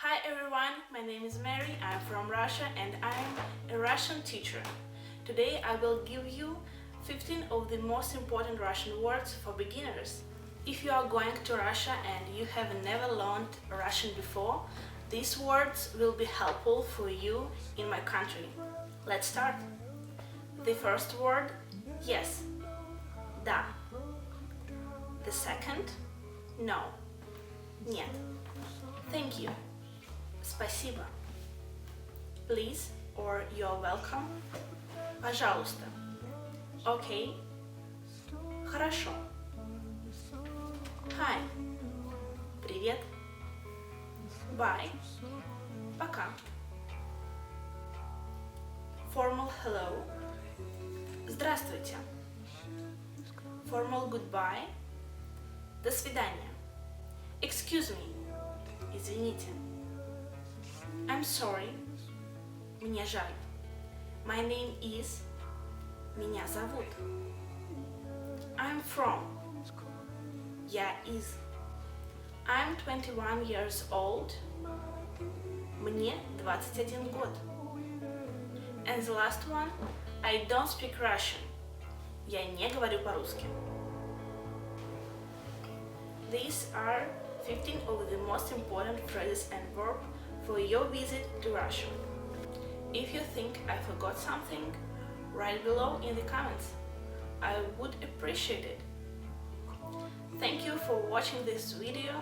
Hi everyone, my name is Mary, I'm from Russia and I'm a Russian teacher. Today I will give you 15 of the most important Russian words for beginners. If you are going to Russia and you have never learned Russian before, these words will be helpful for you in my country. Let's start. The first word, yes, да. The second, no, нет. Thank you, спасибо. Please or you're welcome. Пожалуйста. Okay. Хорошо. Hi. Привет. Bye. Пока. Formal hello. Здравствуйте. Formal goodbye. До свидания. Excuse me. Извините. I'm sorry. Мне жаль. My name is. Меня зовут. I'm from. Я из. I'm 21 years old. Мне 21 год. And the last one, I don't speak Russian. Я не говорю по-русски. These are 15 of the most important phrases and verbs for your visit to Russia. If you think I forgot something, write below in the comments. I would appreciate it. Thank you for watching this video.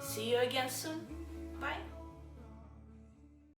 See you again soon. Bye!